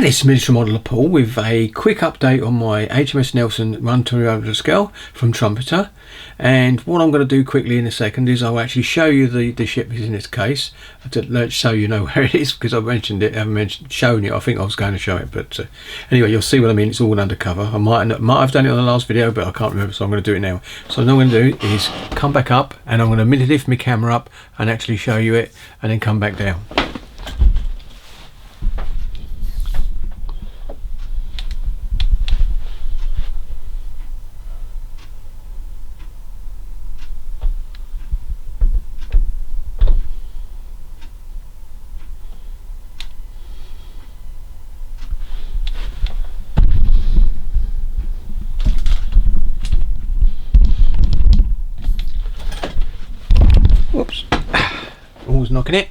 And it's Miniature Modeller Paul with a quick update on my HMS Nelson run to over scale from Trumpeter. And what I'm going to do quickly in a second is I'll actually show you the ship is in its case, to show you know where it is, because I've mentioned it, I haven't shown you. I think I was going to show it, but anyway, you'll see what I mean. It's all undercover. I might have done it on the last video, but I can't remember, so I'm going to do it now. So what I'm going to do is come back up, and I'm going to lift my camera up and actually show you it, and then come back down. Whoops, always knocking it.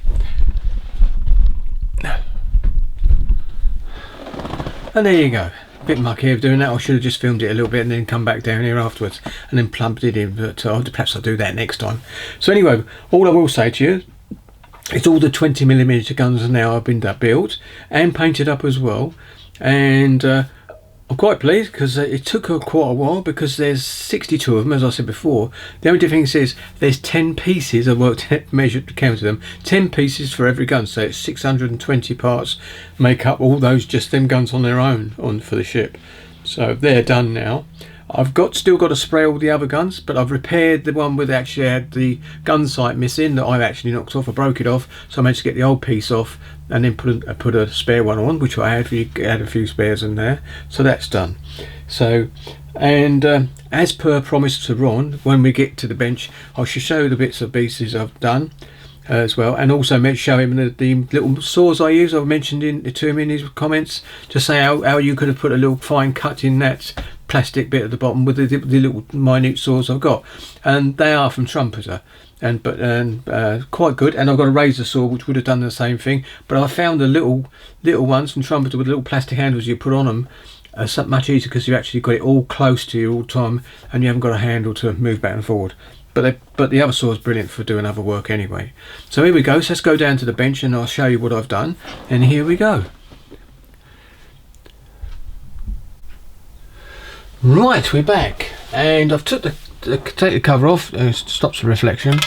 And there you go. A bit mucky of doing that. I should have just filmed it a little bit and then come back down here afterwards and then plumped it in, but perhaps I'll do that next time. So anyway, all I will say to you, it's all the 20mm guns now have been built and painted up as well, and I'm quite pleased because it took quite a while, because there's 62 of them, as I said before. The only difference is there's 10 pieces. I counted them, 10 pieces for every gun, so it's 620 parts make up all those, just them guns on their own for the ship. So they're done now. I've still got to spray all the other guns, but I've repaired the one with actually had the gun sight missing that I've actually knocked off. I broke it off, so I managed to get the old piece off and then put a spare one on, which I had. We had a few spares in there, so that's done. So, and as per promise to Ron, when we get to the bench, I should show the bits and pieces I've done as well, and also show him the little saws I use. I've mentioned to him in his comments to say how you could have put a little fine cut in that plastic bit at the bottom with the little minute saws I've got, and they are from Trumpeter, and quite good. And I've got a razor saw which would have done the same thing, but I found the little ones from Trumpeter with little plastic handles you put on them are much easier, because you've actually got it all close to you all the time and you haven't got a handle to move back and forward. But the other saw is brilliant for doing other work anyway. So here we go. So let's go down to the bench and I'll show you what I've done, and here we go. Right, we're back, and I've take the cover off. Stops the reflection.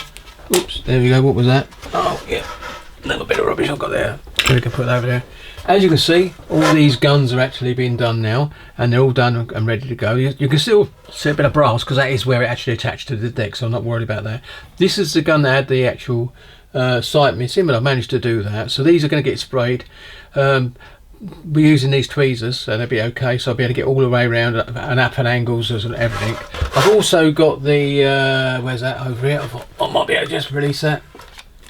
Oops, there we go. What was that? Oh yeah, a little bit of rubbish I've got there. We can put that over there. As you can see, all these guns are actually being done now, and they're all done and ready to go. You can still see a bit of brass, because that is where it actually attached to the deck, so I'm not worried about that. This is the gun that had the actual sight missing, but I've managed to do that. So these are going to get sprayed. We're using these tweezers, so they'll be okay, so I'll be able to get all the way around and up at angles and everything. I've also got the where's that over here? I might be able to just release that.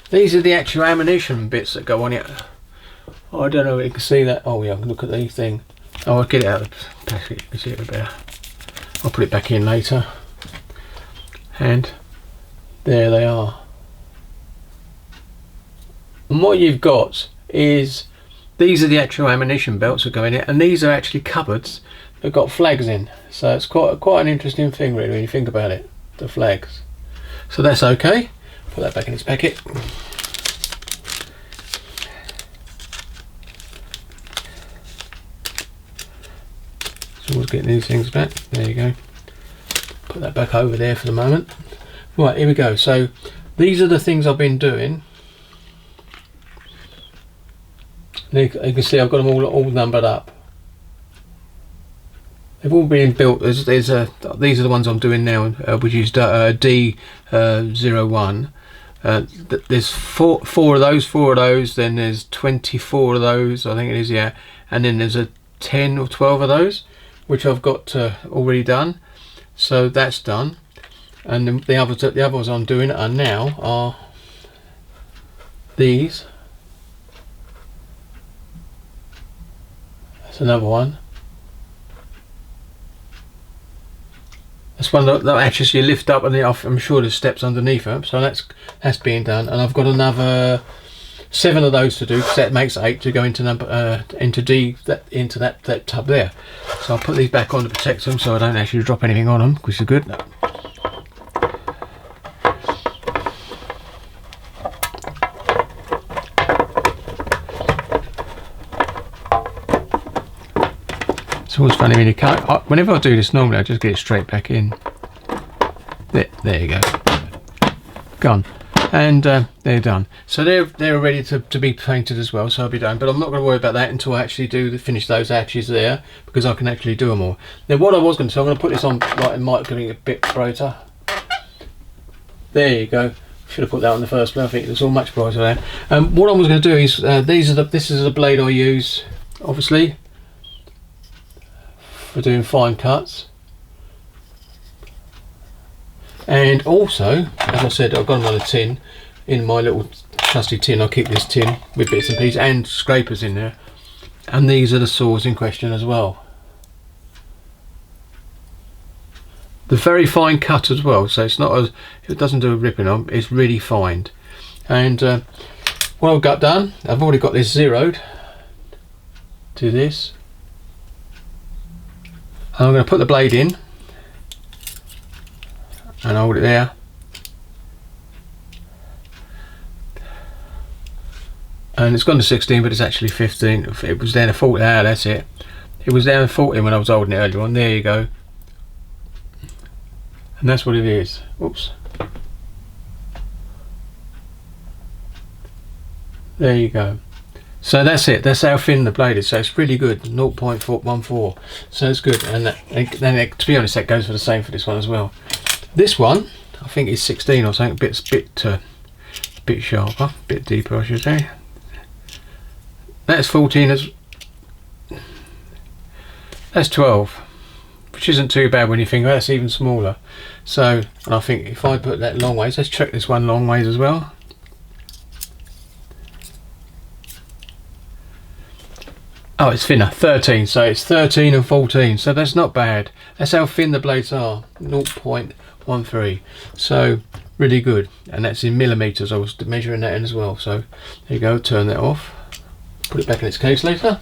These are the actual ammunition bits that go on it. Oh, I don't know if you can see that. Oh yeah, look at the thing. Oh, I'll get it out of the packet, you can see it a bit better. I'll put it back in later. And there they are. And what you've got is, these are the actual ammunition belts that go in it, and these are actually cupboards that got flags in. So it's quite an interesting thing really when you think about it, the flags. So that's okay. Put that back in its packet. So always getting these things back. There you go. Put that back over there for the moment. Right, here we go. So these are the things I've been doing. You can see I've got them all numbered up. They've all been built. These are the ones I'm doing now, which is D01. There's four of those. Then there's 24 of those, I think it is, yeah. And then there's a 10 or 12 of those, which I've got already done. So that's done. And the others I'm doing are these. That's another one. That's one that actually you lift up, and I'm sure there's steps underneath it. So that's being done, and I've got another 7 of those to do, because that makes 8 to go into that tub there. So I'll put these back on to protect them, so I don't actually drop anything on them, which is good. It's always funny when you cut. Whenever I do this normally, I just get it straight back in. There you go. Gone. And they're done. So they're ready to be painted as well. So I'll be done. But I'm not going to worry about that until I actually finish those hatches there, because I can actually do them all. Now what I was going to do, I'm going to put this on like it might be a bit brighter. There you go. Should have put that on the first place. I think it's all much brighter there. What I was going to do is this is the blade I use, obviously, for doing fine cuts. And also, as I said, I've got another tin in my little trusty tin. I'll keep this tin with bits and pieces and scrapers in there. And these are the saws in question as well. The very fine cut as well, so it's not it doesn't do a ripping on. It's really fine. And what I've got done, I've already got this zeroed to this. And I'm going to put the blade in and hold it there. And it's gone to 16, but it's actually 15. It was down to 40. Ah, that's it. It was down to 14 when I was holding it earlier on. There you go. And that's what it is. Oops. There you go. So that's it. That's how thin the blade is. So it's really good. 0.414. So it's good. And then to be honest, that goes for the same for this one as well. This one, I think is 16 or something. Bit sharper, bit deeper, I should say. That's 14. That's 12, which isn't too bad when you think that's even smaller. So, and I think if I put that long ways, let's check this one long ways as well. Oh, it's thinner, 13. So it's 13 and 14. So that's not bad. That's how thin the blades are, 0.13. So really good. And that's in millimeters. I was measuring that in as well. So there you go. Turn that off. Put it back in its case later.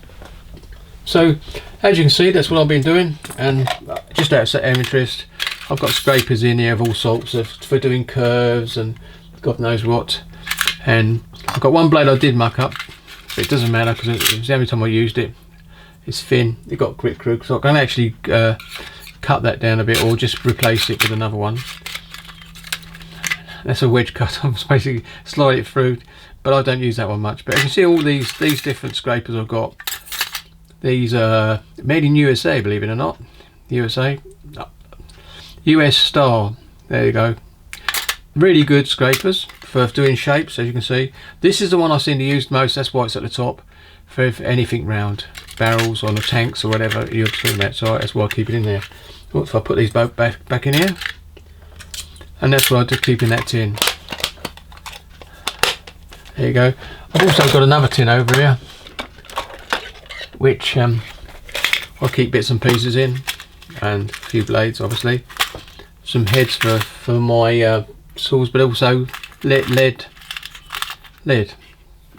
So as you can see, that's what I've been doing. And just out of interest, I've got scrapers in here of all sorts for doing curves and God knows what. And I've got one blade I did muck up. But it doesn't matter because it was the only time I used it. It's thin. It got grit crook. So I can actually cut that down a bit or just replace it with another one. That's a wedge cut. I'm basically slide it through, but I don't use that one much. But you can see all these different scrapers I've got. These are made in USA, believe it or not. USA, US style. There you go. Really good scrapers for doing shapes, as you can see. This is the one I've seen used most. That's why it's at the top for anything round, barrels on the tanks or whatever you're talking about. So that's why I keep it in there. If I put these both back in here, and that's what I do, keep in that tin. There you go. I've also got another tin over here, which I'll keep bits and pieces in, and a few blades, obviously, some heads for my saws, but also lead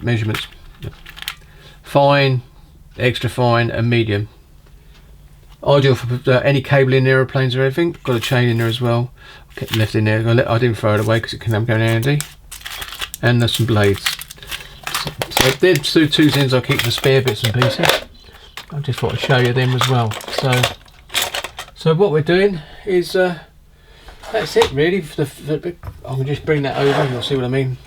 measurements, fine, extra fine, and medium. Ideal for any cable in aeroplanes or anything. Got a chain in there as well. Kept left in there. I didn't throw it away because it can go in handy. And there's some blades. So there's two things I keep for spare bits and pieces. I just thought I'd show you them as well. So what we're doing is that's it really. I can just bring that over and you'll see what I mean.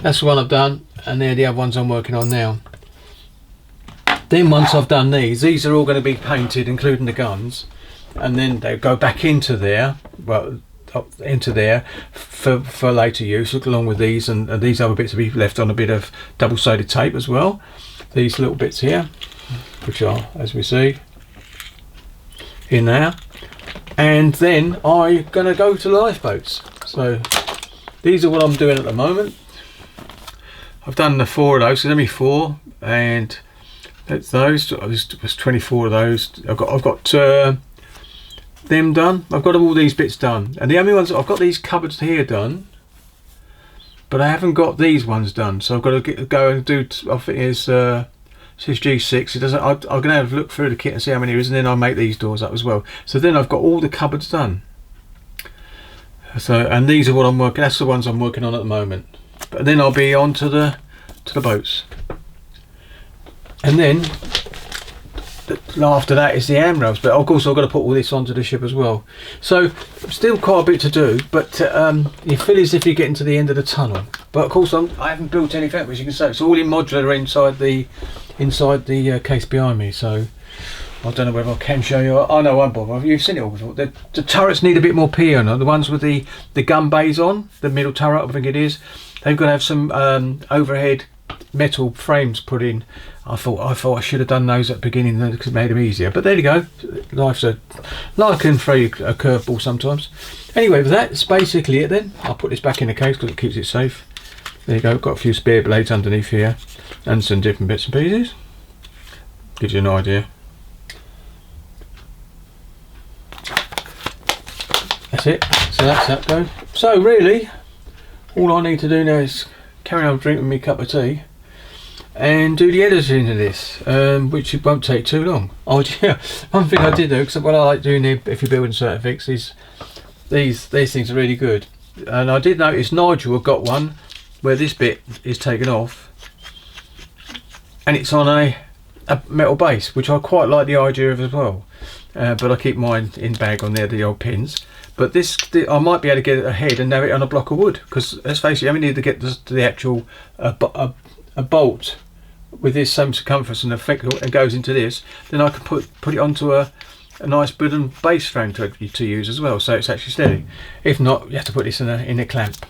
That's the one I've done, and they're the other ones I'm working on now. Then once I've done these are all going to be painted, including the guns, and then they go back into there, well, into there for later use, along with these, and these other bits will be left on a bit of double-sided tape as well. These little bits here, which are, as we see, in there. And then I'm going to go to the lifeboats. So these are what I'm doing at the moment. I've done the 4 of those, so there's only 4, and that's those. There's 24 of those. I've got them done. I've got all these bits done, and the only ones I've got these cupboards here done, but I haven't got these ones done. So I've got to go and do. I think it's G6. It doesn't. I'm gonna have a look through the kit and see how many there is, and then I'll make these doors up as well. So then I've got all the cupboards done. So, and these are what I'm working. That's the ones I'm working on at the moment. But then I'll be on to the boats. And then after that is the handrails, but of course I've got to put all this onto the ship as well. So still quite a bit to do, but you feel as if you're getting to the end of the tunnel. But of course I haven't built anything, as you can see. It's all in modular inside the case behind me. So I don't know whether I can show you. Oh no, I won't bother. You've seen it all before. The turrets need a bit more P on them. The ones with the gun bays on, the middle turret, I think it is. They've got to have some overhead metal frames put in. I thought I should have done those at the beginning because it made them easier. But there you go. Life can throw you a curveball sometimes. Anyway, that's basically it then. I'll put this back in the case because it keeps it safe. There you go. Got a few spare blades underneath here and some different bits and pieces. Gives you an idea. That's it. So that's that go. So really, all I need to do now is carry on drinking me cup of tea and do the editing of this, which it won't take too long. Oh yeah, one thing I did do, because what I like doing here, if you're building certain things, is these things are really good. And I did notice Nigel had got one where this bit is taken off and it's on a metal base, which I quite like the idea of as well. But I keep mine in bag on there, the old pins. But I might be able to get it ahead and have it on a block of wood, because let's face it, you only need to get to the actual a bolt with this same circumference and effect, and goes into this. Then I can put it onto a nice wooden base frame to use as well, so it's actually steady. If not, you have to put this in a clamp.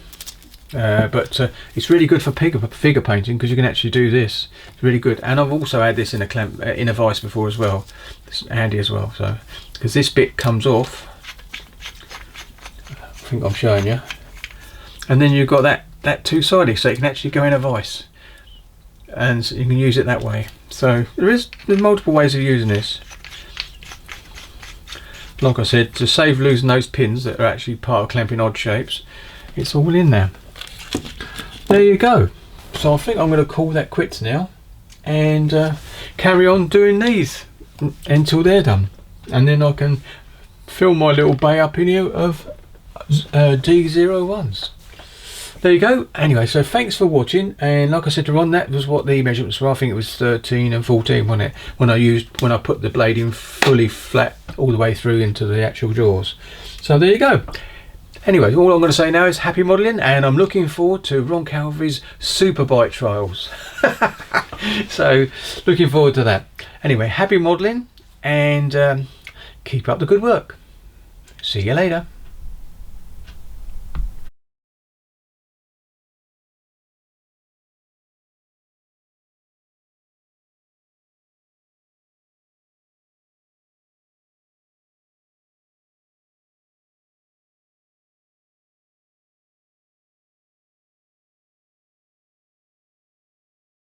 But it's really good for figure painting, because you can actually do this. It's really good. And I've also had this in a clamp, in a vise before as well. It's handy as well. So because this bit comes off, I think I'm showing you, and then you've got that two-sided, so you can actually go in a vise and you can use it that way. So there's multiple ways of using this. Like I said, to save losing those pins that are actually part of clamping odd shapes, it's all in there. There you go. So I think I'm going to call that quits now and carry on doing these until they're done, and then I can fill my little bay up in here of D01s. There you go. Anyway, so thanks for watching, and like I said to Ron, that was what the measurements were. I think it was 13 and 14, wasn't it, when I put the blade in fully flat all the way through into the actual jaws. So there you go. Anyway, all I'm going to say now is happy modelling, and I'm looking forward to Ron Calvary's Superbike trials. So looking forward to that. Anyway, happy modelling, and keep up the good work. See you later.